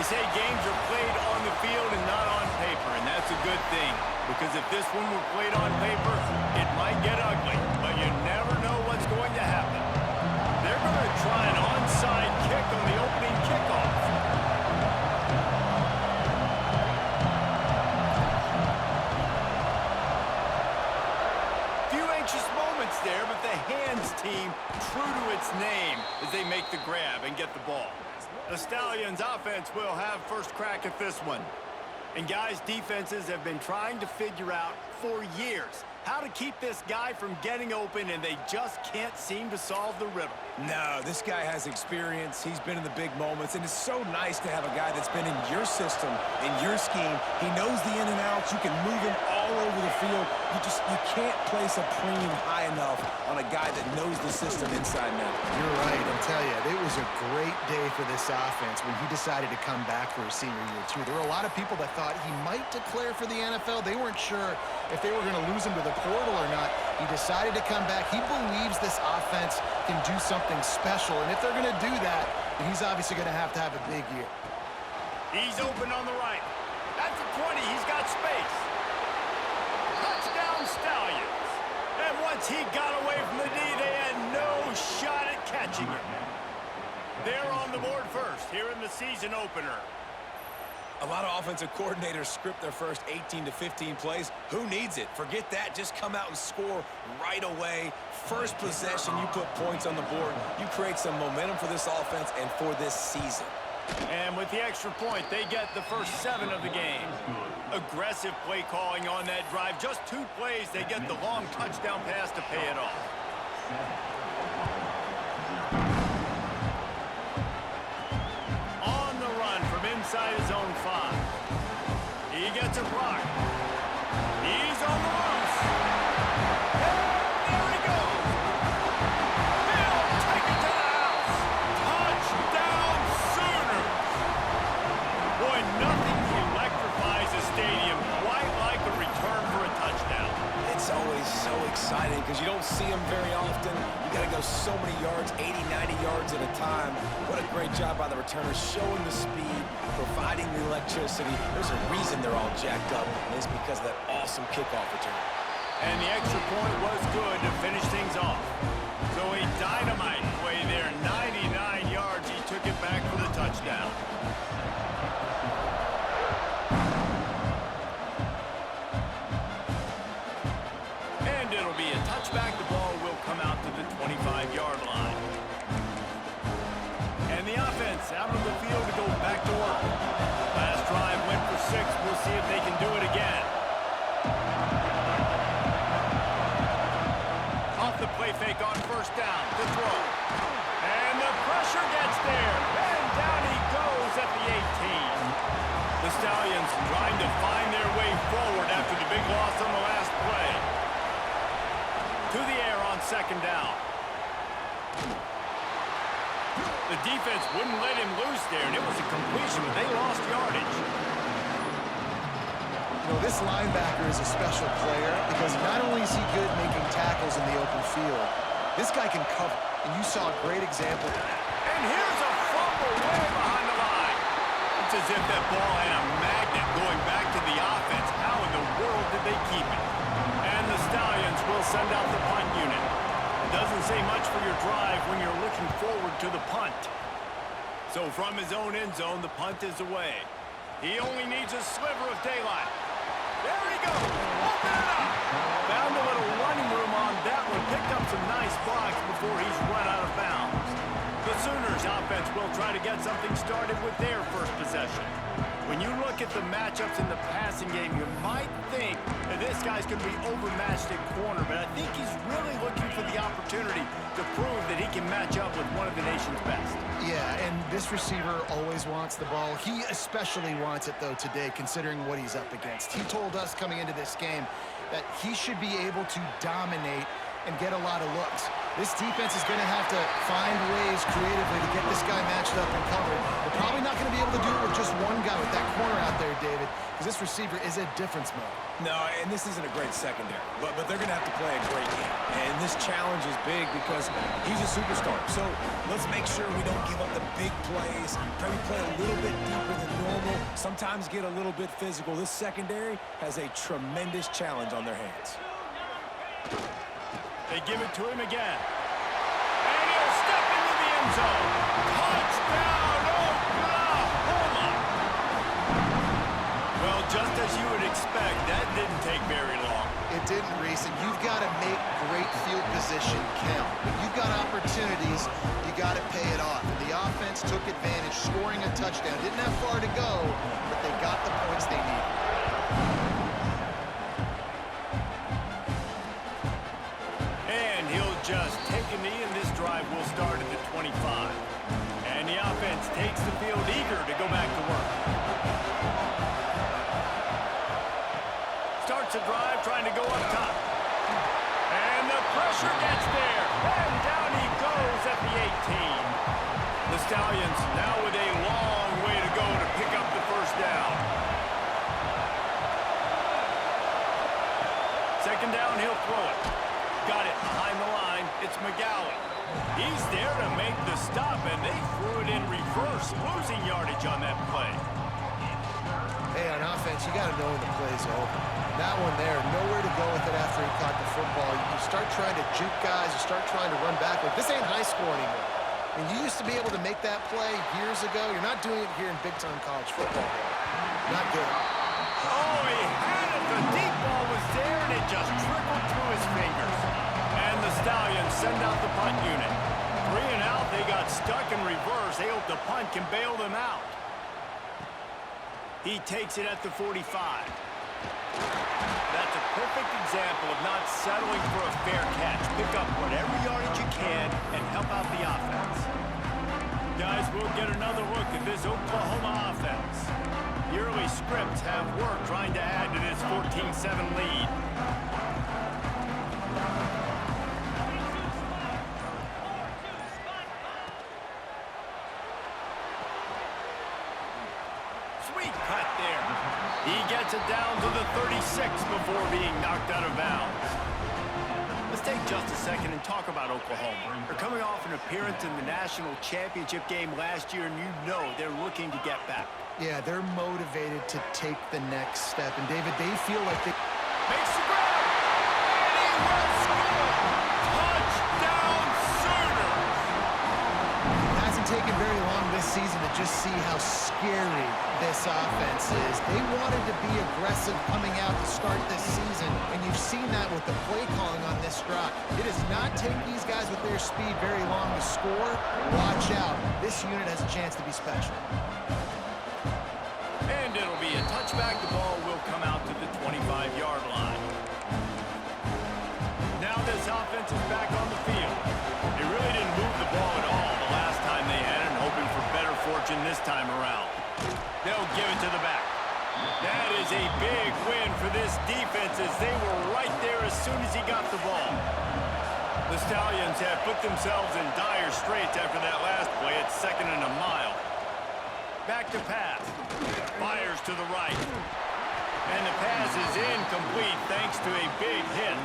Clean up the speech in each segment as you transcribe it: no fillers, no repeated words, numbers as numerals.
They say games are played on the field and not on paper, and that's a good thing. Because if this one were played on paper, it might get ugly, but you never know what's going to happen. They're going to try an onside kick on the opening kickoff. Few anxious moments there, but the hands team true to its name as they make the grab and get the ball. The Stallions offense will have first crack at this one. And guys, defenses have been trying to figure out for years how to keep this guy from getting open, and they just can't seem to solve the riddle. No, this guy has experience. He's been in the big moments, and it's so nice to have a guy that's been in your system, in your scheme. He knows the in and outs. You can move him all over the field. You can't place a premium high enough on a guy that knows the system inside and out. You're right. I'll tell you, it was a great day for this offense when he decided to come back for his senior year, too. There were a lot of people that thought he might declare for the NFL. They weren't sure if they were going to lose him to the portal or not. He decided to come back. He believes this offense can do something special, and if they're going to do that, he's obviously going to have a big year. He's open on the right. At the 20, he's got space. Touchdown Stallions. And once he got away from the D, they had no shot at catching him. They're on the board first here in the season opener. A lot of offensive coordinators script their first 18 to 15 plays. Who needs it? Forget that. Just come out and score right away. First possession, you put points on the board. You create some momentum for this offense and for this season. And with the extra point, they get the first 7 of the game. Aggressive play calling on that drive. Just 2 plays, they get the long touchdown pass to pay it off. On the run from inside his own 5. He gets a block. He's on the loose. There he goes. He'll take it to the house. Touchdown Sooners. Boy, nothing electrifies a stadium quite like a return for a touchdown. It's always so exciting because you don't see them very often. You got to go so many yards, 80, 90 yards at a time. What a great job by the returners, showing the speed, providing the electricity. There's a reason they're all jacked up, and it's because of that awesome kickoff return. And the extra point was good to finish things off. So a dynamite play there, 99 yards. He took it back for the touchdown. And it'll be a touchback. The ball will come out to the 25-yard line. And the offense out of the field to go back to work. Last drive went for 6. We'll see if they can do it again. Off the play fake on first down to throw. And the pressure gets there. And down he goes at the 18. The Stallions trying to find their way forward after the big loss on the last play. To the air on second down. The defense wouldn't let him loose there, and it was a completion, but they lost yardage. You know, this linebacker is a special player because not only is he good making tackles in the open field, this guy can cover, and you saw a great example. And here's a fumble way behind the line. It's as if that ball had a magnet going back to the offense. How in the world did they keep it? And the Stallions will send out the punt unit. Doesn't say much for your drive when you're looking forward to the punt. So from his own end zone, the punt is away. He only needs a sliver of daylight. There he goes. Open it up. Found a little running room on that one. Picked up some nice blocks before he's run out of bounds. The Sooners offense will try to get something started with their first possession. When you look at the matchups in the passing game, you might think that this guy's going to be overmatched at corner, but I think he's really looking for the opportunity to prove that he can match up with one of the nation's best. Yeah, and this receiver always wants the ball. He especially wants it, though, today, considering what he's up against. He told us coming into this game that he should be able to dominate and get a lot of looks. This defense is going to have to find ways creatively to get this guy matched up and covered. They're probably not going to be able to do it with just one guy with that corner out there, David. because this receiver is a difference maker. No, and this isn't a great secondary, but they're going to have to play a great game. And this challenge is big because he's a superstar. So let's make sure we don't give up the big plays. Maybe play a little bit deeper than normal. Sometimes get a little bit physical. This secondary has a tremendous challenge on their hands. They give it to him again. And he'll step into the end zone. Touchdown, Oklahoma! Well, just as you would expect, that didn't take very long. It didn't, Reese, and you've got to make great field position count. When you've got opportunities, you got to pay it off. And the offense took advantage, scoring a touchdown. Didn't have far to go, but they got the points they needed. And he'll just take a knee, and this drive will start at the 25. And the offense takes the field eager to go back to work. Starts a drive trying to go up top. And the pressure gets there. And down he goes at the 18. The Stallions now with a long way to go to pick up the first down. Second down, he'll throw it. Got it behind the line. It's McGowan. He's there to make the stop, and they threw it in reverse, losing yardage on that play. Hey, on offense, you got to know when the play's over. That one there, nowhere to go with it after he caught the football. You start trying to juke guys, you start trying to run backward. This ain't high school anymore. I mean, you used to be able to make that play years ago. You're not doing it here in big-time college football. Not good. Oh, he had it. The deep ball was there, and it just trickled through his fingers. And the Stallions send out the punt unit. 3 and out, they got stuck in reverse. They hope the punt can bail them out. He takes it at the 45. That's a perfect example of not settling for a fair catch. Pick up whatever yardage you can and help out the offense. Guys, we'll get another look at this Oklahoma offense. The early scripts have worked trying to add to this 14-7 lead. Sweet cut there. He gets it down to the 36 before being knocked out of bounds. Let's take just a second and talk about Oklahoma. They're coming off an appearance in the national championship game last year, and you know they're looking to get back. Yeah, they're motivated to take the next step. And, David, they feel like they... Makes the grab, and he will score! Touchdown Sooners! It hasn't taken very long this season to just see how scary this offense is. They wanted to be aggressive coming out to start this season, and you've seen that with the play calling on this drive. It does not take these guys with their speed very long to score. Watch out. This unit has a chance to be special. And it'll be a touchback. The ball will come out to the 25-yard line. Now this offense is back on the field. They really didn't move the ball at all the last time they had it, hoping for better fortune this time around. They'll give it to the back. That is a big win for this defense as they were right there as soon as he got the ball. The Stallions have put themselves in dire straits after that last play at 2nd and a mile. Back to pass. Fires to the right. And the pass is incomplete thanks to a big hit.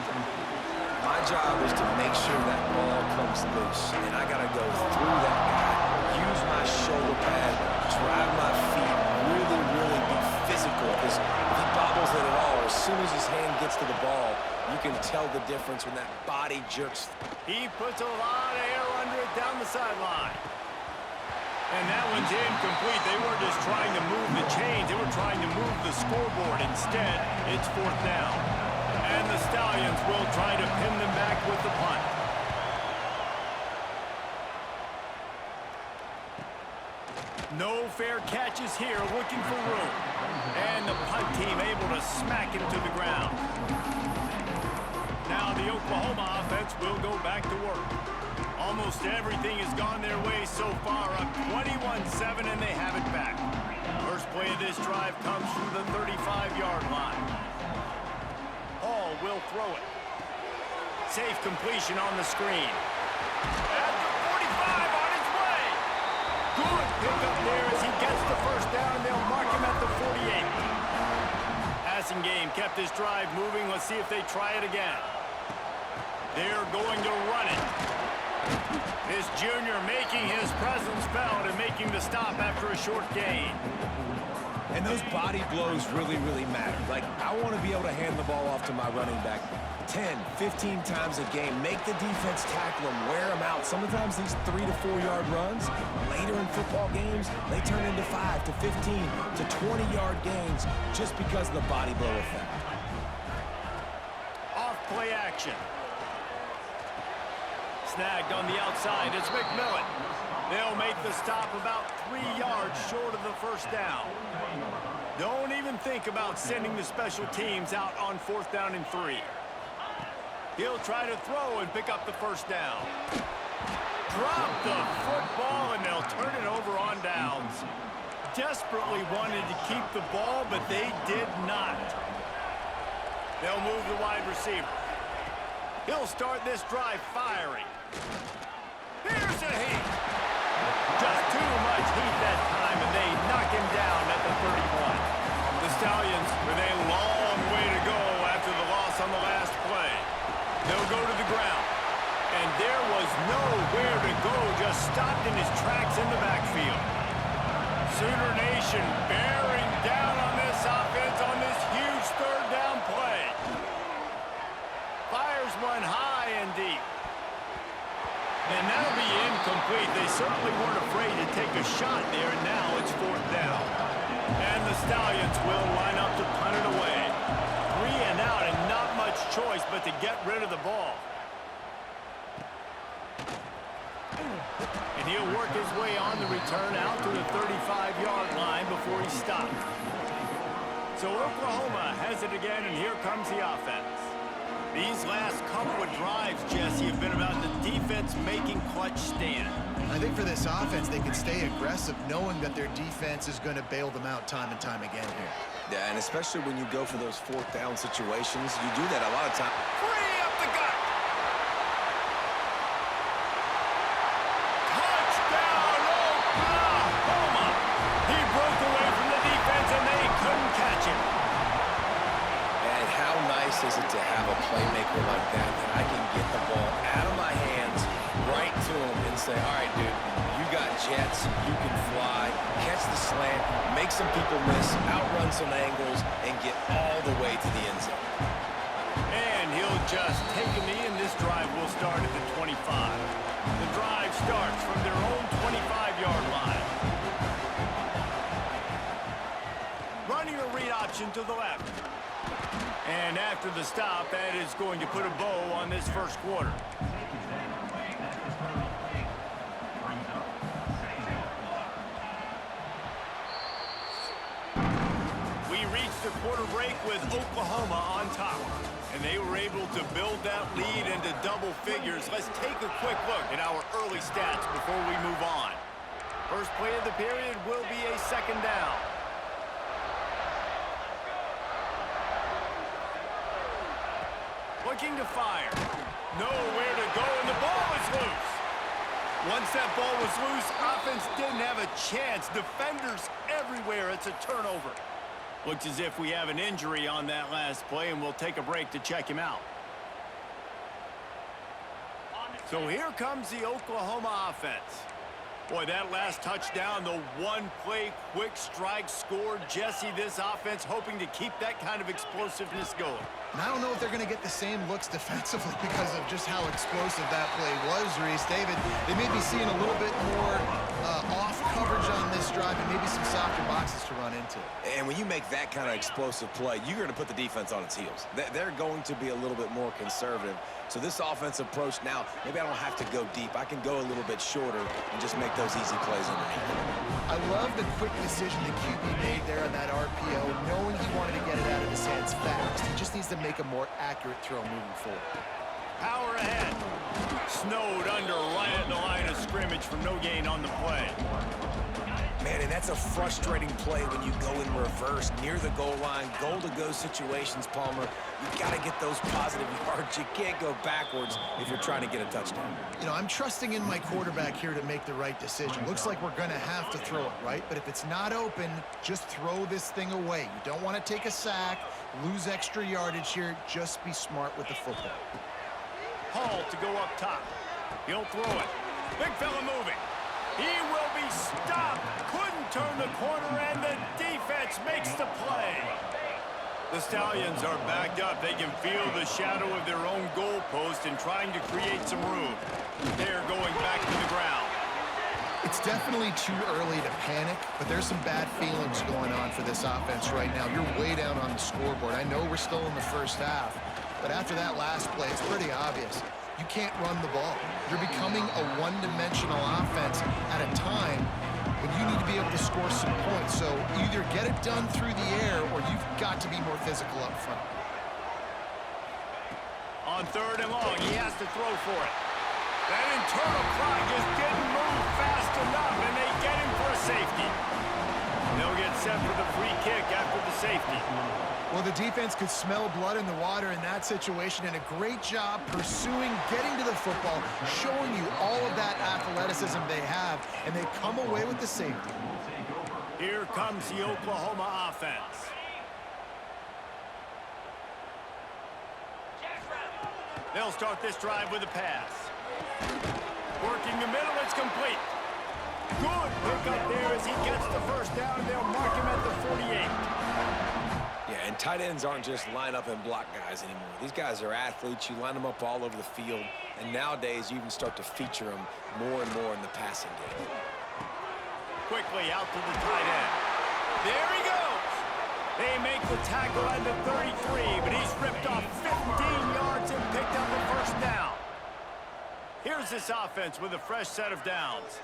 My job is to make sure that ball comes loose, and I got to go through that guy, use my shoulder pad, drive my feet, really be physical, because if he bobbles it at all, as soon as his hand gets to the ball, you can tell the difference when that body jerks. He puts a lot of air under it down the sideline. And that one's incomplete. They were just trying to move the chains. They were trying to move the scoreboard. Instead, it's 4th down. And the Stallions will try to pin them back with the punt. No fair catches here, looking for room. And the punt team able to smack him to the ground. Now the Oklahoma offense will go back to work. Almost everything has gone their way so far, up 21-7, and they have it back. First play of this drive comes from the 35-yard line. Hall will throw it. Safe completion on the screen. At the 45, on his way. Good pickup there as he gets the first down, and they'll mark him at the 48. passing game kept this drive moving. Let's see if they try it again. They're going to run it. This junior making his presence felt and making the stop after a short gain. And those body blows really, really matter. Like, I want to be able to hand the ball off to my running back 10, 15 times a game. Make the defense tackle them, wear them out. Sometimes these 3 to 4 yard runs, later in football games, they turn into 5 to 15 to 20 yard gains just because of the body blow effect. Off play action. Snagged on the outside. It's McMillan. They'll make the stop about 3 yards short of the first down. Don't even think about sending the special teams out on 4th down and 3. He'll try to throw and pick up the first down. Drop the football, and they'll turn it over on downs. Desperately wanted to keep the ball, but they did not. They'll move the wide receiver. He'll start this drive firing. Here's a heat. Just too much heat that time, and they knock him down at the 31. The Stallions with a long way to go after the loss on the last play. They'll go to the ground. And there was nowhere to go, just stopped in his tracks in the backfield. Sooner Nation bearing down on this offense on this huge 3rd down play. Fires one high and deep. And that'll be incomplete. They certainly weren't afraid to take a shot there, and now it's 4th down. And the Stallions will line up to punt it away. 3 and out, and not much choice but to get rid of the ball. And he'll work his way on the return out to the 35-yard line before he stopped. So Oklahoma has it again, and here comes the offense. These last couple of drives, Jesse, have been about the defense making clutch stand. I think for this offense, they can stay aggressive knowing that their defense is going to bail them out time and time again here. Yeah, and especially when you go for those 4th down situations, you do that a lot of times. Free up the gut. Touchdown, Oklahoma. He broke away from the defense, and they couldn't catch him. And how nice is it to have a playmaker like that I can get the ball out of my hands right to him and say, all right, dude, you got jets, you can fly, catch the slant, make some people miss, outrun some angles, and get all the way to the end zone. And he'll just take a knee, and this drive will start at the 25. The drive starts from their own 25-yard line. Running a read option to the left. And after the stop, that is going to put a bow on this first quarter. We reached the quarter break with Oklahoma on top. And they were able to build that lead into double figures. Let's take a quick look at our early stats before we move on. First play of the period will be a 2nd down. Looking to fire. Nowhere to go, and the ball is loose. Once that ball was loose, offense didn't have a chance. Defenders everywhere. It's a turnover. Looks as if we have an injury on that last play, and we'll take a break to check him out. So here comes the Oklahoma offense. Boy, that last touchdown, the one-play quick strike scored. Jesse, this offense hoping to keep that kind of explosiveness going. And I don't know if they're going to get the same looks defensively because of just how explosive that play was, Reese. David, they may be seeing a little bit more off coverage on this drive and maybe some softer boxes to run into. And when you make that kind of explosive play, you're going to put the defense on its heels. They're going to be a little bit more conservative. So this offensive approach now, maybe I don't have to go deep. I can go a little bit shorter and just make those easy plays underneath. I love the quick decision the QB made there on that RPO, knowing he wanted to get it out of his hands fast. He just needs to make a more accurate throw moving forward. Power ahead. Snowed under right at the line of scrimmage for no gain on the play. Man, And that's a frustrating play when you go in reverse near the goal line, goal-to-go situations, Palmer. You got to get those positive yards. You can't go backwards if you're trying to get a touchdown. You know, I'm trusting in my quarterback here to make the right decision. Looks like we're going to have to throw it, right? But if it's not open, just throw this thing away. You don't want to take a sack, lose extra yardage here. Just be smart with the football. Hall to go up top. He'll throw it. Big fella moving. He will be stopped. Couldn't turn the corner, and the defense makes the play. The Stallions are backed up. They can feel the shadow of their own goalpost and trying to create some room. They're going back to the ground. It's definitely too early to panic, but there's some bad feelings going on for this offense right now. You're way down on the scoreboard. I know we're still in the first half, but after that last play, it's pretty obvious. You can't run the ball. You're becoming a one-dimensional offense at a time when you need to be able to score some points. So either get it done through the air or you've got to be more physical up front. On 3rd and long, he has to throw for it. That internal clock just didn't move fast enough, and they get him for a safety. They'll get set for the free kick after the safety. Well, the defense could smell blood in the water in that situation, and a great job pursuing, getting to the football, showing you all of that athleticism they have, and they come away with the safety. Here comes the Oklahoma offense. They'll start this drive with a pass. Working the middle, it's complete. Good pickup there as he gets the first down, and they'll mark him at the 48. Yeah, and tight ends aren't just line up and block guys anymore. These guys are athletes. You line them up all over the field, and nowadays you even start to feature them more and more in the passing game. Quickly out to the tight end. There he goes. They make the tackle at the 33, but he's ripped off 15 yards and picked up the first down. Here's this offense with a fresh set of downs.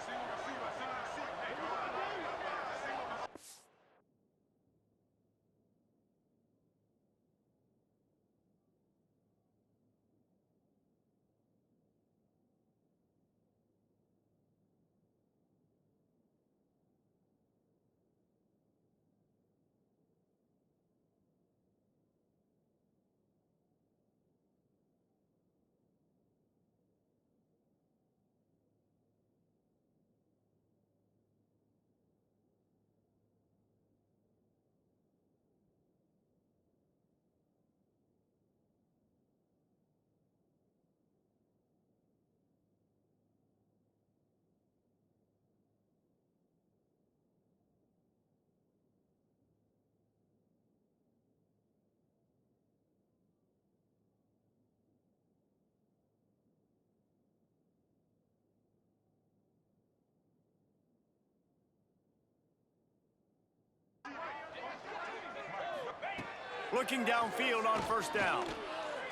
Looking downfield on first down.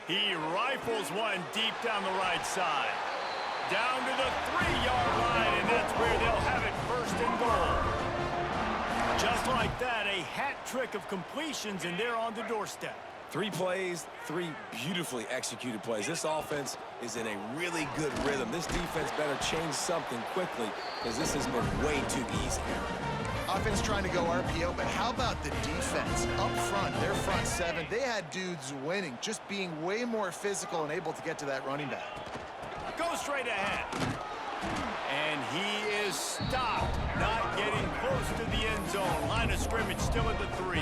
He rifles one deep down the right side. Down to the 3-yard line, and that's where they'll have it, 1st and goal. Just like that, a hat trick of completions, and they're on the doorstep. 3 plays, 3 beautifully executed plays. This offense is in a really good rhythm. This defense better change something quickly because this has been way too easy. Offense trying to go RPO, but how about the defense? Up front, their front 7, they had dudes winning, just being way more physical and able to get to that running back. Go straight ahead. And he is stopped, not getting close to the end zone. Line of scrimmage still at the 3.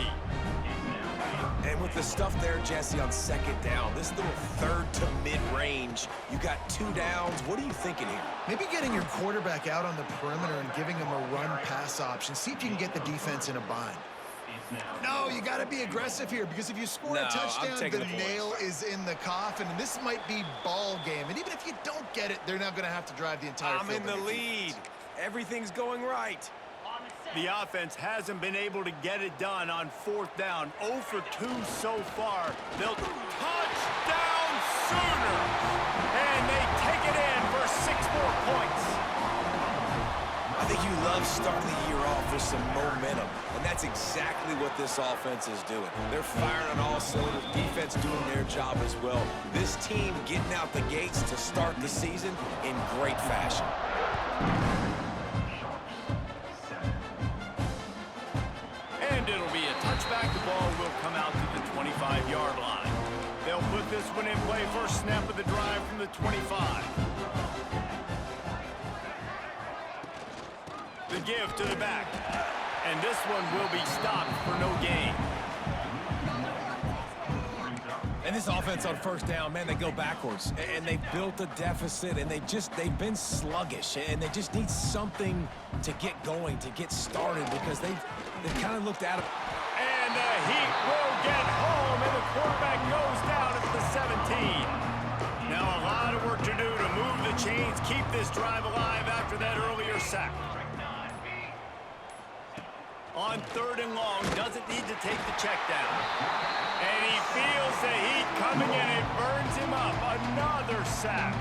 And with the stuff there, Jesse, on 2nd down, this little 3rd to mid-range, you got 2 downs. What are you thinking here? Maybe getting your quarterback out on the perimeter and giving him a run-pass option. See if you can get the defense in a bind. No, you got to be aggressive here because if you score a touchdown, the nail is in the coffin, and this might be ball game. And even if you don't get it, they're now going to have to drive the entire field. I'm in the lead. Everything's going right. The offense hasn't been able to get it done on 4th down. 0 for 2 so far. They'll touchdown Sooner. And they take it in for 6 more points. I think you love starting the year off with some momentum, and that's exactly what this offense is doing. They're firing on all cylinders, defense doing their job as well. This team getting out the gates to start the season in great fashion. come out to the 25-yard line. They'll put this one in play. First snap of the drive from the 25. The give to the back. And this one will be stopped for no gain. And this offense on first down, man, they go backwards. And they've built a deficit, and they've been sluggish. And they just need something to get going, to get started, because they've kind of looked at it. And the Heat will get home, and the quarterback goes down at the 17. Now a lot of work to do to move the chains, keep this drive alive after that earlier sack. On third and long, doesn't need to take the check down. And he feels the heat coming in. It burns him up. Another sack.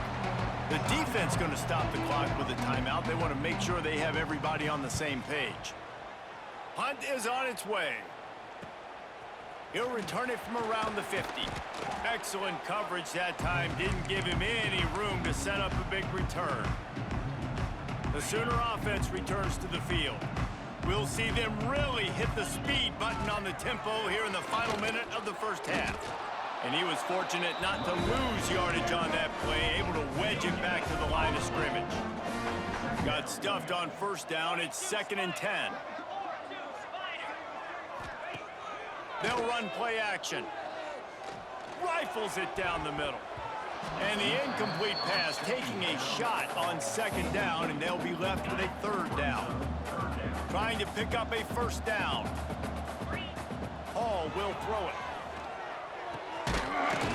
The defense going to stop the clock with a timeout. They want to make sure they have everybody on the same page. Punt is on its way. He'll return it from around the 50. Excellent coverage that time. Didn't give him any room to set up a big return. The Sooner offense returns to the field. We'll see them really hit the speed button on the tempo here in the final minute of the first half. And he was fortunate not to lose yardage on that play, able to wedge it back to the line of scrimmage. Got stuffed on first down. It's 2nd and 10. They'll run play action. Rifles it down the middle. And the incomplete pass taking a shot on 2nd down, and they'll be left with a 3rd down. Trying to pick up a 1st down. Hall will throw it.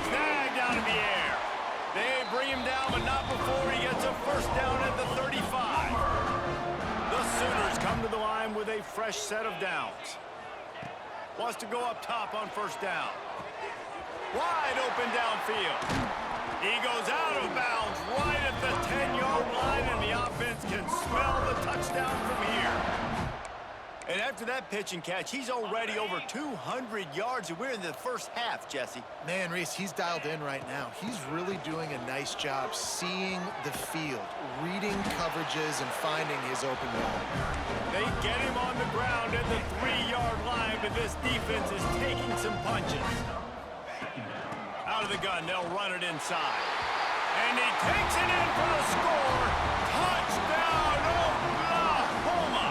Snagged out of the air. They bring him down, but not before he gets a 1st down at the 35. The Sooners come to the line with a fresh set of downs. Wants to go up top on 1st down. Wide open downfield. He goes out of bounds right at the 10-yard line, and the offense can smell the touchdown from here. And after that pitch and catch, he's already over 200 yards, and we're in the first half, Jesse. Man, Reese, he's dialed in right now. He's really doing a nice job seeing the field, reading coverages, and finding his open man. They get him on the ground at the 3-yard line, but this defense is taking some punches. Out of the gun, they'll run it inside. And he takes it in for the score. Touchdown, Oklahoma!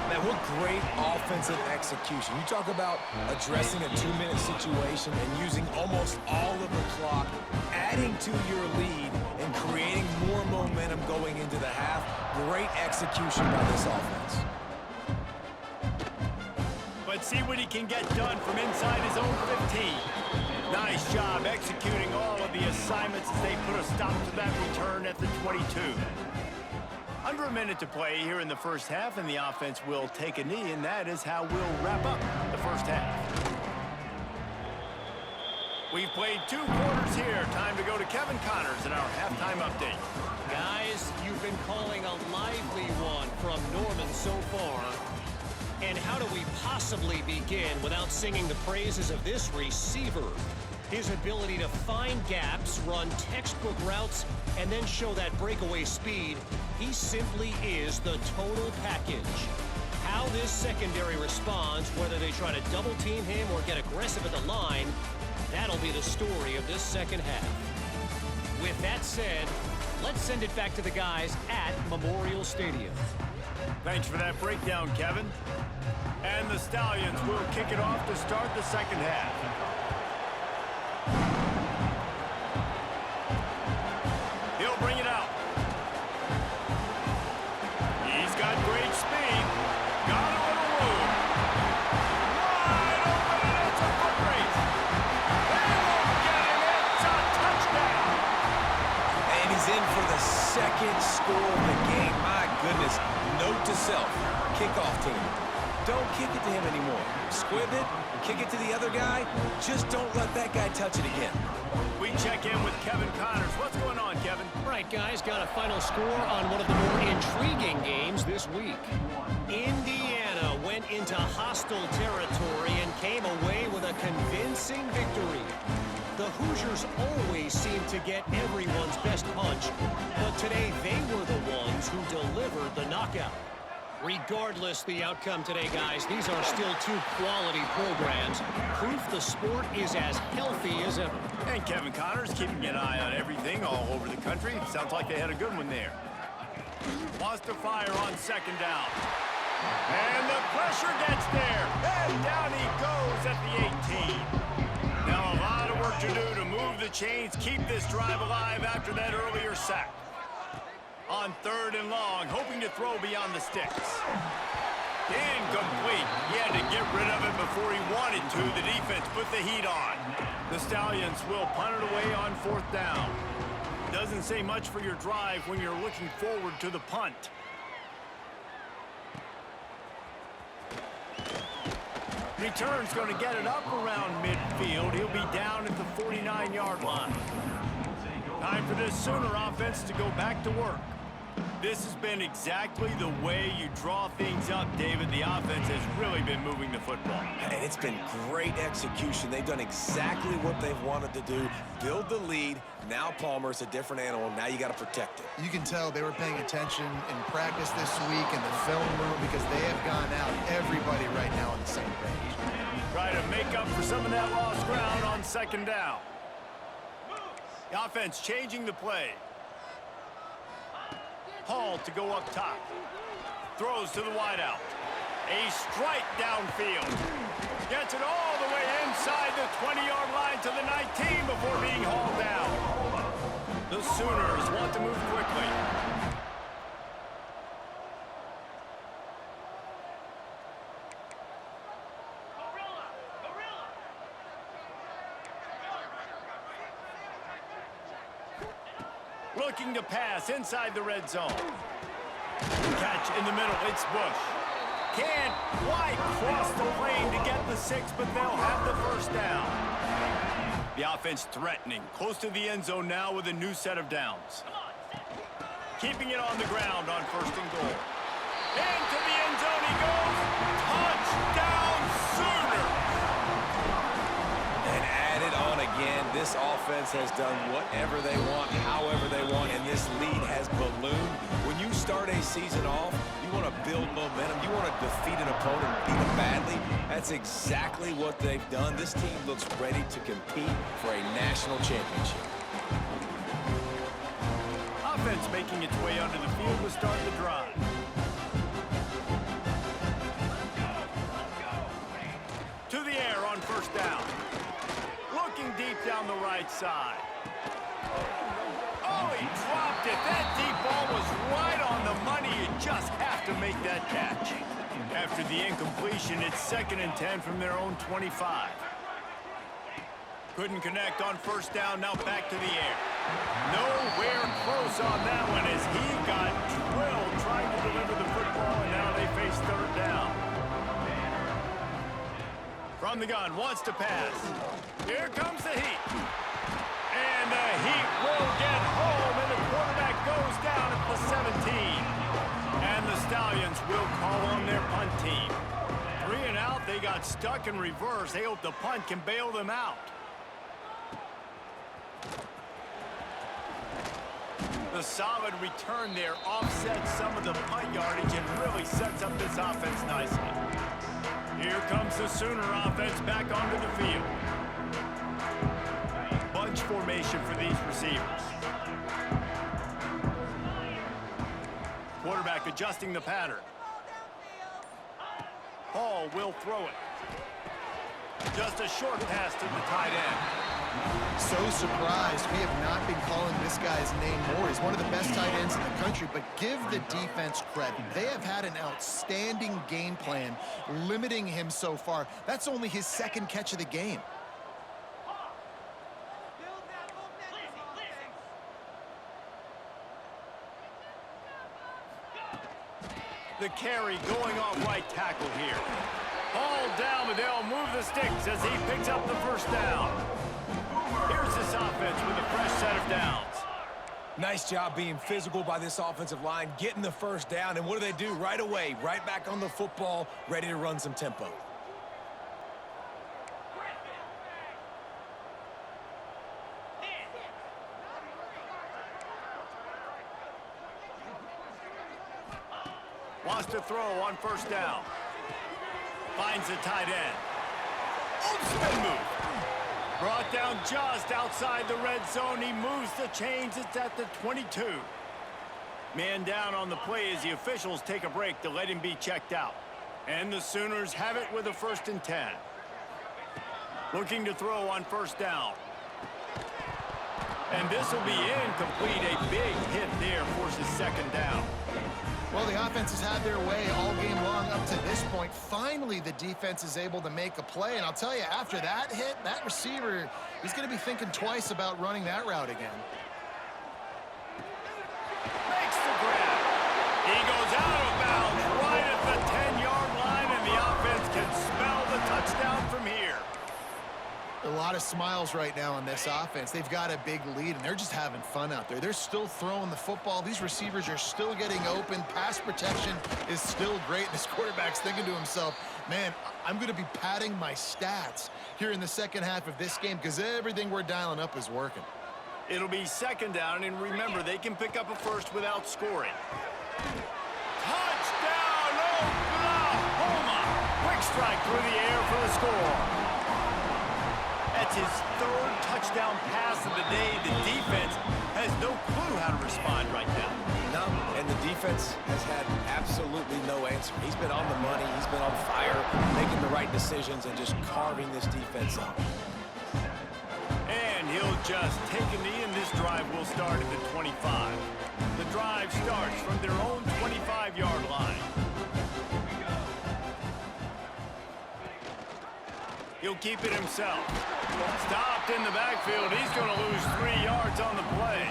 Man, what great offensive execution. You talk about addressing a 2-minute situation and using almost all of the clock, adding to your lead, and creating more momentum going into the half. Great execution by this offense. But see what he can get done from inside his own 15. Nice job executing all of the assignments as they put a stop to that return at the 22. Under a minute to play here in the first half, and the offense will take a knee, and that is how we'll wrap up the first half. We've played 2 quarters here. Time to go to Kevin Connors in our halftime update. Guys, you've been calling a lively one from Norman so far. And how do we possibly begin without singing the praises of this receiver? His ability to find gaps, run textbook routes, and then show that breakaway speed. He simply is the total package. How this secondary responds, whether they try to double team him or get aggressive at the line, that'll be the story of this second half. With that said, let's send it back to the guys at Memorial Stadium. Thanks for that breakdown, Kevin. And the Stallions will kick it off to start the second half. He'll bring it out. He's got great speed. Got a little room. Wide open, and it's a foot race. They won't get him. It's a touchdown. And he's in for the 2nd score of the game. My goodness. Note to self, kickoff team. Don't kick it to him anymore. Squib it, kick it to the other guy. Just don't let that guy touch it again. We check in with Kevin Connors. What's going on, Kevin? Right, guys, got a final score on one of the more intriguing games this week. Indiana went into hostile territory and came away with a convincing victory. The Hoosiers always seem to get everyone's best punch, but today they were the ones who delivered the knockout. Regardless the outcome today, guys, these are still two quality programs. Proof the sport is as healthy as ever. And Kevin Connors keeping an eye on everything all over the country. Sounds like they had a good one there. Wants to fire on second down. And the pressure gets there. And down he goes at the 18. Now a lot of work to do to move the chains, keep this drive alive after that earlier sack. On 3rd and long, hoping to throw beyond the sticks. Incomplete. He had to get rid of it before he wanted to. The defense put the heat on. The Stallions will punt it away on 4th down. Doesn't say much for your drive when you're looking forward to the punt. Return's going to get it up around midfield. He'll be down at the 49-yard line. Time for this Sooner offense to go back to work. This has been exactly the way you draw things up, David. The offense has really been moving the football. And it's been great execution. They've done exactly what they've wanted to do. Build the lead. Now Palmer's a different animal. Now you got to protect it. You can tell they were paying attention in practice this week in the film room because they have gone out, everybody right now on the same page. Try to make up for some of that lost ground on 2nd down. The offense changing the play. Hall to go up top. Throws to the wideout. A strike downfield. Gets it all the way inside the 20-yard line to the 19 before being hauled down. The Sooners want to move quickly. Looking to pass inside the red zone. Catch in the middle, it's Bush. Can't quite cross the lane to get the 6, but they'll have the 1st down. The offense threatening, close to the end zone now with a new set of downs. Keeping it on the ground on 1st and goal. Into the end zone he goes. Touchdown Sooners! And add it on again. This offense has done whatever they want, however they want, and this lead has ballooned. When you start a season off, you want to build momentum. You want to defeat an opponent and beat them badly. That's exactly what they've done. This team looks ready to compete for a national championship. Offense making its way onto the field to start the drive. To the air on 1st down. Looking deep down the right side. Oh, he dropped it. That deep ball was right on the money. You just have to make that catch. After the incompletion, it's 2nd and 10 from their own 25. Couldn't connect on 1st down. Now back to the air. Nowhere close on that one as he got drilled trying to deliver the football, and now they face 3rd down. From the gun, wants to pass. Here comes the heat. And the heat will get home, and the quarterback goes down at the 17. And the Stallions will call on their punt team. 3 and out, they got stuck in reverse. They hope the punt can bail them out. The solid return there offsets some of the punt yardage and really sets up this offense nicely. Here comes the Sooner offense back onto the field. Bunch formation for these receivers. Quarterback adjusting the pattern. Hall will throw it. Just a short pass to the tight end. So surprised we have not been calling this guy's name more. He's one of the best tight ends in the country, but give the defense credit. They have had an outstanding game plan limiting him so far. That's only his 2nd catch of the game. The carry going off right tackle here. All down, but they'll move the sticks as he picks up the 1st down. Here's this offense with a fresh set of downs. Nice job being physical by this offensive line, getting the 1st down, and what do? Right away, right back on the football, ready to run some tempo. Wants to throw on first down. Finds the tight end. Spin move. Brought down just outside the red zone. He moves the chains. It's at the 22. Man down on the play as the officials take a break to let him be checked out. And the Sooners have it with a 1st and 10. Looking to throw on first down. And this will be incomplete. A big hit there forces 2nd down. Well, the offense has had their way all game long up to this point. Finally, the defense is able to make a play. And I'll tell you, after that hit, that receiver, he's going to be thinking twice about running that route again. Makes the grab. He goes out of bounds right at the 10-yard line, and the offense can smell the touchdown from here. A lot of smiles right now on this offense. They've got a big lead, and they're just having fun out there. They're still throwing the football. These receivers are still getting open. Pass protection is still great. This quarterback's thinking to himself, man, I'm going to be padding my stats here in the second half of this game because everything we're dialing up is working. It'll be 2nd down, and remember, they can pick up a first without scoring. Touchdown, Oklahoma! Quick strike through the air for the score. That's his 3rd touchdown pass of the day. The defense has no clue how to respond right now. No, and the defense has had absolutely no answer. He's been on the money. He's been on fire, making the right decisions and just carving this defense up. And he'll just take a knee, and this drive will start at the 25. The drive starts from their own 25-yard line. He'll keep it himself. Stopped in the backfield. He's going to lose 3 yards on the play.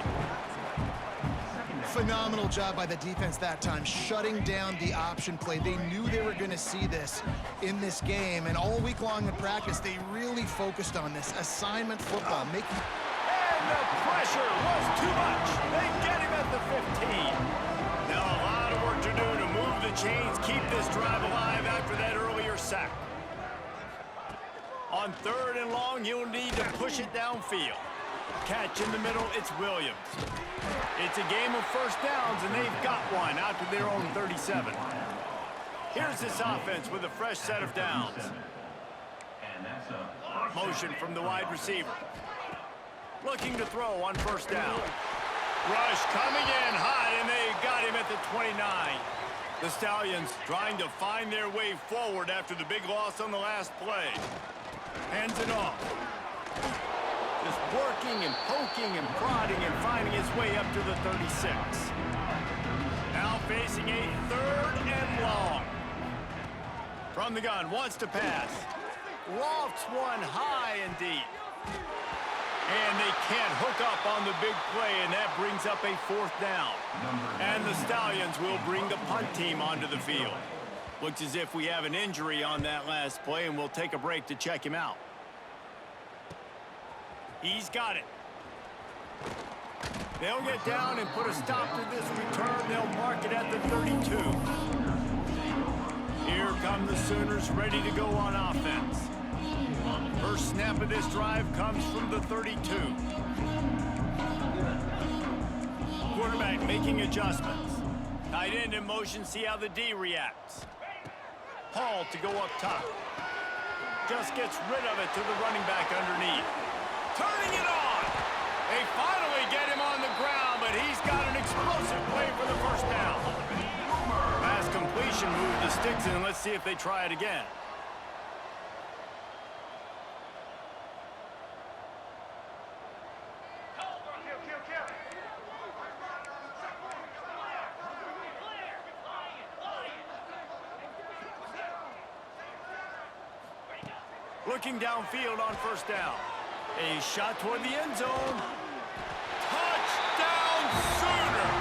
Phenomenal job by the defense that time, shutting down the option play. They knew they were going to see this in this game, and all week long in practice, they really focused on this assignment football. And the pressure was too much. They get him at the 15. Now a lot of work to do to move the chains, keep this drive alive after that earlier sack. On 3rd and long, he'll need to push it downfield. Catch in the middle, it's Williams. It's a game of first downs, and they've got one out to their own 37. Here's this offense with a fresh set of downs. Motion from the wide receiver. Looking to throw on first down. Rush coming in high, and they got him at the 29. The Stallions trying to find their way forward after the big loss on the last play. Hands it off. Just working and poking and prodding and finding his way up to the 36. Now facing a 3rd and long. From the gun, wants to pass. Lofts one high and deep. And they can't hook up on the big play, and that brings up a 4th down. And the Stallions will bring the punt team onto the field. Looks as if we have an injury on that last play, and we'll take a break to check him out. He's got it. They'll get down and put a stop to this return. They'll mark it at the 32. Here come the Sooners ready to go on offense. First snap of this drive comes from the 32. Quarterback making adjustments. Tight end in motion, see how the D reacts. Hall to go up top. Just gets rid of it to the running back underneath. Turning it on. They finally get him on the ground, but he's got an explosive play for the first down. Pass completion, move the sticks in. Let's see if they try it again. Looking downfield on first down. A shot toward the end zone. Touchdown Sooners!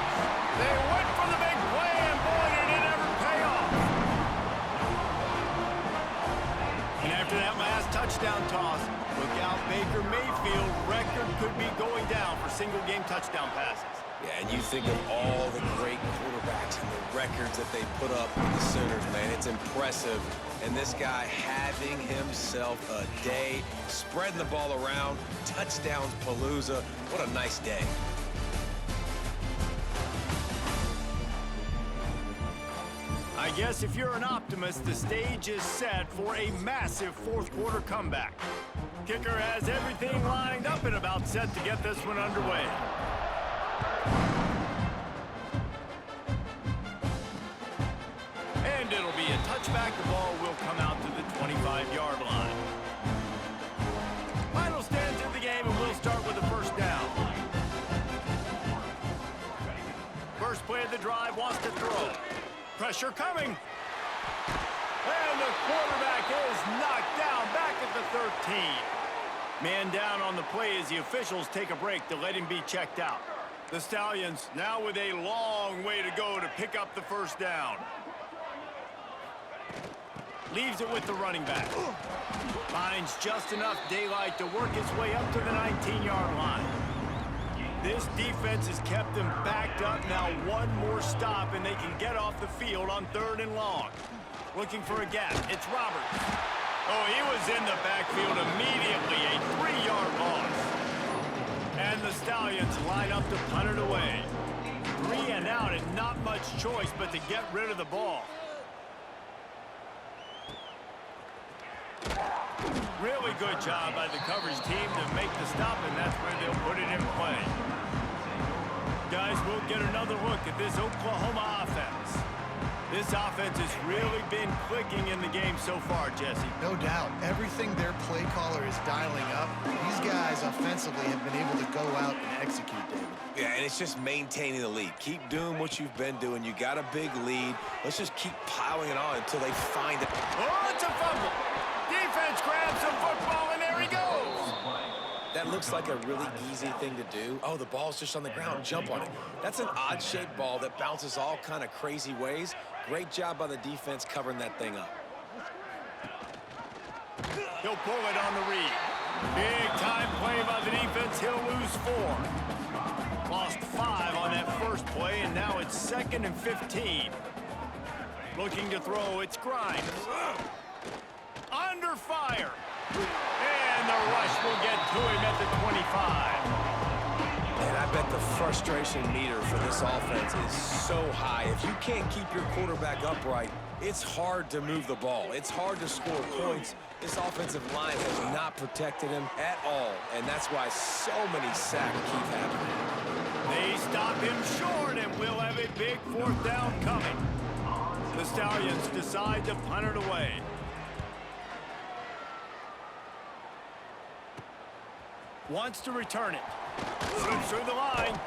They went for the big play, and boy, did it ever pay off. And after that last touchdown toss, look out, Baker Mayfield record could be going down for single-game touchdown passes. Yeah, and you think of all the great quarterbacks and the records that they put up with the Sooners, man. It's impressive. And this guy having himself a day, spreading the ball around, touchdowns palooza. What a nice day. I guess if you're an optimist, the stage is set for a massive fourth-quarter comeback. Kicker has everything lined up and about set to get this one underway. And it'll be a touchback. The ball will come out to the 25-yard line. Final stands in the game, and we'll start with a first down. First play of the drive, wants to throw. Pressure coming. And the quarterback is knocked down back at the 13. Man down on the play as the officials take a break to let him be checked out. The Stallions now with a long way to go to pick up the first down. Leaves it with the running back. Finds just enough daylight to work his way up to the 19-yard line. This defense has kept them backed up. Now one more stop, and they can get off the field on 3rd and long. Looking for a gap. It's Roberts. Oh, he was in the backfield immediately. A 3-yard loss. And the Stallions line up to punt it away. 3 and out, and not much choice but to get rid of the ball. Really good job by the coverage team to make the stop, and that's where they'll put it in play. Guys, we'll get another look at this Oklahoma offense. This offense has really been clicking in the game so far, Jesse. No doubt. Everything their play caller is dialing up, these guys offensively have been able to go out and execute, David. Yeah, and it's just maintaining the lead. Keep doing what you've been doing. You got a big lead. Let's just keep piling it on until they find it. Oh, it's a fumble. Defense grabs the football, and there he goes. That looks like a really easy thing to do. Oh, the ball's just on the ground. Jump on it. That's an odd-shaped ball that bounces all kind of crazy ways. Great job by the defense covering that thing up. He'll pull it on the read. Big-time play by the defense. He'll lose 4. Lost 5 on that first play, and now it's 2nd and 15. Looking to throw, it's Grimes. Under fire. And the rush will get to him at the 25. And I bet the frustration meter for this offense is so high. If you can't keep your quarterback upright, it's hard to move the ball. It's hard to score points. This offensive line has not protected him at all, and that's why so many sacks keep happening. They stop him short, and we'll have a big 4th down coming. The Stallions decide to punt it away. Wants to return it. Slips through the line.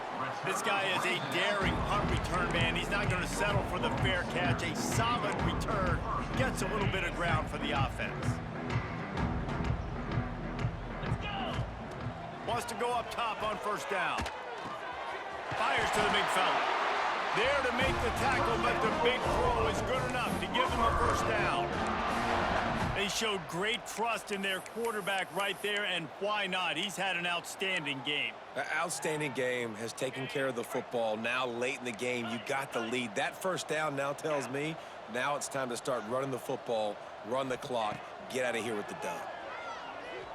This guy is a daring punt return man. He's not going to settle for the fair catch. A solid return. Gets a little bit of ground for the offense. Wants to go up top on first down. Fires to the big fella. There to make the tackle, but the big throw is good enough to give him a first down. They showed great trust in their quarterback right there, and why not? He's had an outstanding game. An outstanding game, has taken care of the football. Now late in the game, you got the lead. That first down now tells me now it's time to start running the football, run the clock, get out of here with the dub.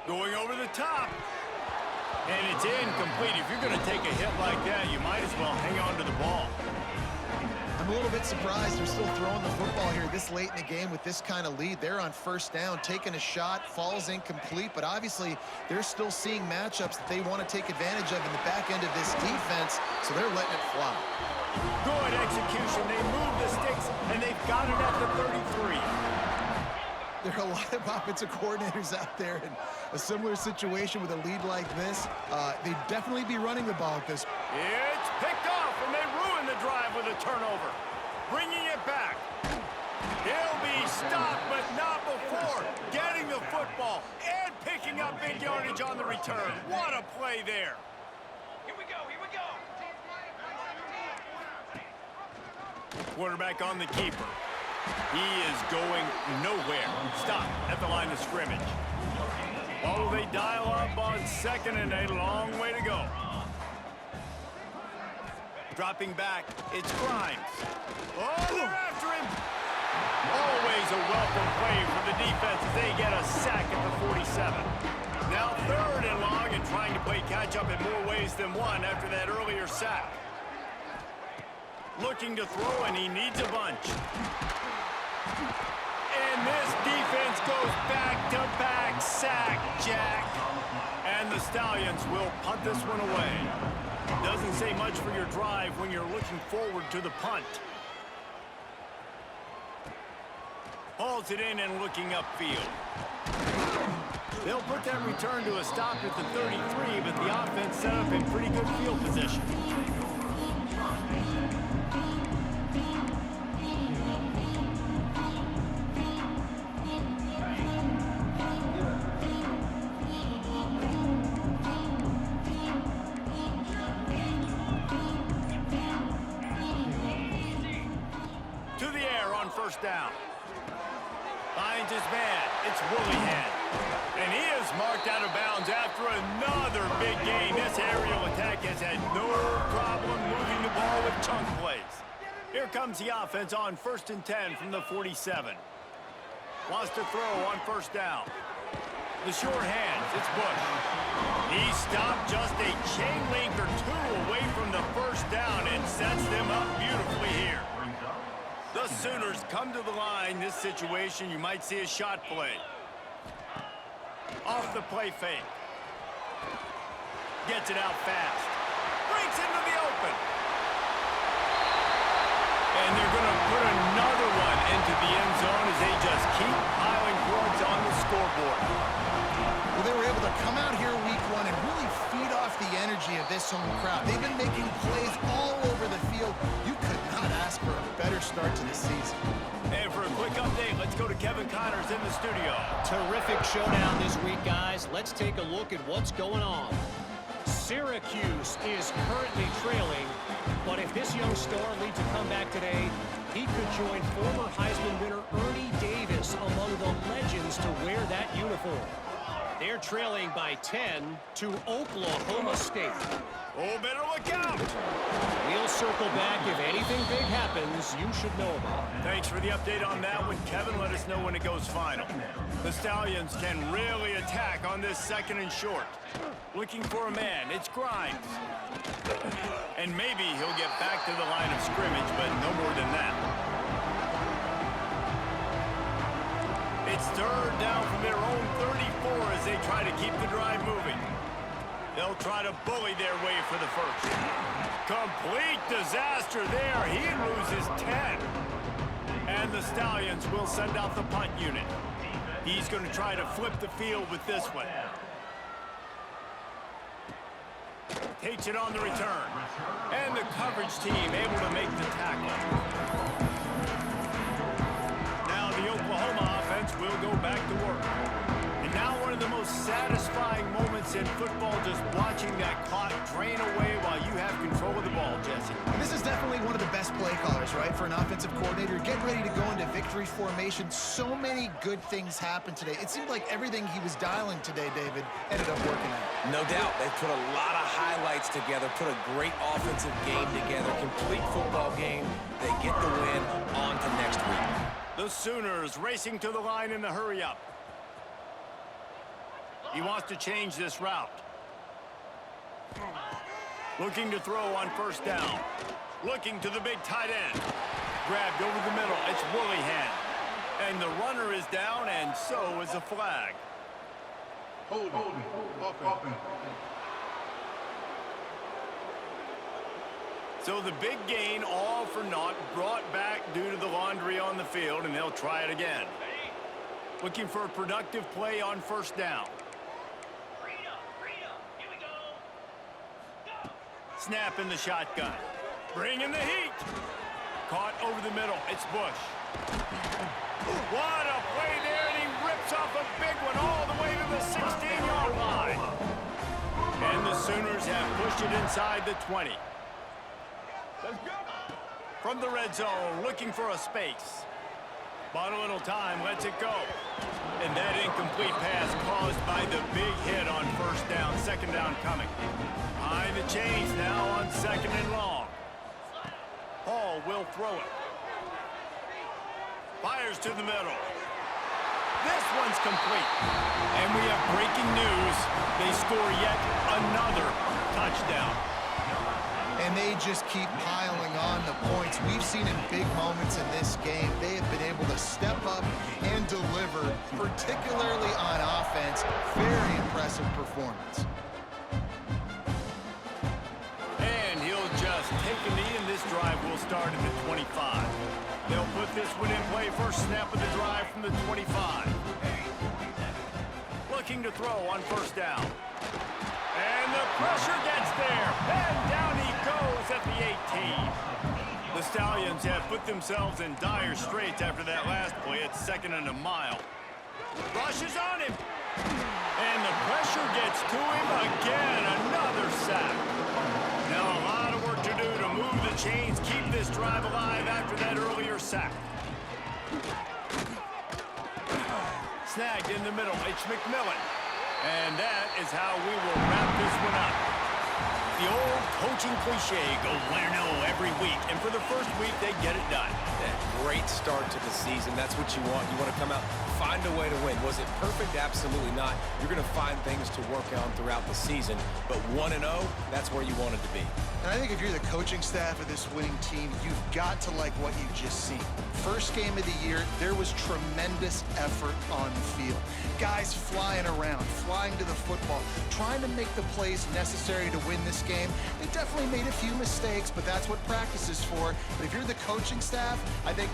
Going over the top. And it's incomplete. If you're going to take a hit like that, you might as well hang on to the ball. I'm a little bit surprised they're still throwing the football here this late in the game with this kind of lead. They're on first down, taking a shot, falls incomplete, but obviously they're still seeing matchups that they want to take advantage of in the back end of this defense, so they're letting it fly. Good execution. They move the sticks, and they've got it at the 33. There are a lot of offensive coordinators out there in a similar situation with a lead like this. They'd definitely be running the ball at this. It's picked off, and they ruin the drive with a turnover. Bringing it back. He'll be stopped, but not before getting the football and picking up big yardage on the return. What a play there. Here we go, here we go. Quarterback on the keeper. He is going nowhere. Stop at the line of scrimmage. Oh, they dial up on 2nd and a long way to go. Dropping back, it's Grimes. Oh, they're after him. Always a welcome play for the defense as they get a sack at the 47. Now 3rd and long and trying to play catch up in more ways than one after that earlier sack. Looking to throw, and he needs a bunch. Back-to-back sack, Jack. And the Stallions will punt this one away. Doesn't say much for your drive when you're looking forward to the punt. Hauls it in and looking upfield. They'll put that return to a stop at the 33, but the offense set up in pretty good field position. To the air on first down. Finds his man. It's Willihan. And he is marked out of bounds after another big gain. This aerial attack has had no problem moving the ball with chunk plays. Here comes the offense on 1st and 10 from the 47. Wants to throw on first down. The short hands. It's Bush. He stopped just a chain link or two away from the first down and sets them up beautifully here. The Sooners come to the line. This situation, you might see a shot play. Off the play fake. Gets it out fast. Breaks into the open. And they're going to put another one into the end zone as they just keep piling points on the scoreboard. Well, they were able to come out here week one and really feed off the energy of this home crowd. They've been making plays all over the field. You could not ask for a better start to the season. And for a quick update, let's go to Kevin Connors in the studio. Terrific showdown this week, guys. Let's take a look at what's going on. Syracuse is currently trailing, but if this young star leads a comeback today, he could join former Heisman winner Ernie Davis among the legends to wear that uniform. They're trailing by 10 to Oklahoma State. Oh, better look out! We'll circle back. If anything big happens, you should know about it. Thanks for the update on that one, Kevin. Let us know when it goes final. The Stallions can really attack on this 2nd and short. Looking for a man. It's Grimes. And maybe he'll get back to the line of scrimmage, but no more than that. It's 3rd down from their own 34 as they try to keep the drive moving. They'll try to bully their way for the first. Complete disaster there. He loses 10. And the Stallions will send out the punt unit. He's going to try to flip the field with this one. Takes it on the return. And the coverage team able to make the tackle. Now the Oklahoma offense will go back to work. And now one of the most satisfying moments in football, just watching that clock drain away while you have control of the ball, Jesse. And this is definitely one of the best play callers, right, for an offensive coordinator. Getting ready to go into victory formation. So many good things happened today. It seemed like everything he was dialing today, David, ended up working out. No doubt. They've put a lot of highlights together, put a great offensive game together, complete football game. They get the win. On to next week. The Sooners racing to the line in the hurry-up. He wants to change this route. Looking to throw on first down. Looking to the big tight end. Grabbed over the middle. It's Willihan. And the runner is down, and so is a flag. Hold open. So the big gain, all for naught, brought back due to the laundry on the field, and they'll try it again. Looking for a productive play on first down. Snap in the shotgun. Bring in the heat. Caught over the middle. It's Bush. What a play there, and he rips off a big one all the way to the 16-yard line. And the Sooners have pushed it inside the 20. From the red zone, looking for a space. Bought a little time, lets it go. And that incomplete pass caused by the big hit on first down, 2nd down coming. Behind the chains now on 2nd and long. Hall will throw it. Fires to the middle. This one's complete. And we have breaking news. They score yet another touchdown. And they just keep piling on the points. We've seen in big moments in this game, they have been able to step up and deliver effort, particularly on offense. Very impressive performance. And he'll just take a knee, and this drive will start at the 25. They'll put this one in play. First snap of the drive from the 25. Looking to throw on first down. And the pressure gets there. And down he goes at the 18. The Stallions have put themselves in dire straits after that last play. It's 2nd and a mile. Rushes on him. And the pressure gets to him again. Another sack. Now a lot of work to do to move the chains, keep this drive alive after that earlier sack. Snagged in the middle, H. McMillan. And that is how we will wrap this one up. The old coaching cliche, go win or no every week. And for the first week, they get it done. Yeah, great start to the season. That's what you want. You want to come out, find a way to win. Was it perfect? Absolutely not. You're going to find things to work on throughout the season. But 1-0, that's where you wanted to be. And I think if you're the coaching staff of this winning team, you've got to like what you've just seen. First game of the year, there was tremendous effort on the field. Guys flying around, flying to the football, trying to make the plays necessary to win this game. They definitely made a few mistakes, but that's what practice is for. But if you're the coaching staff, I think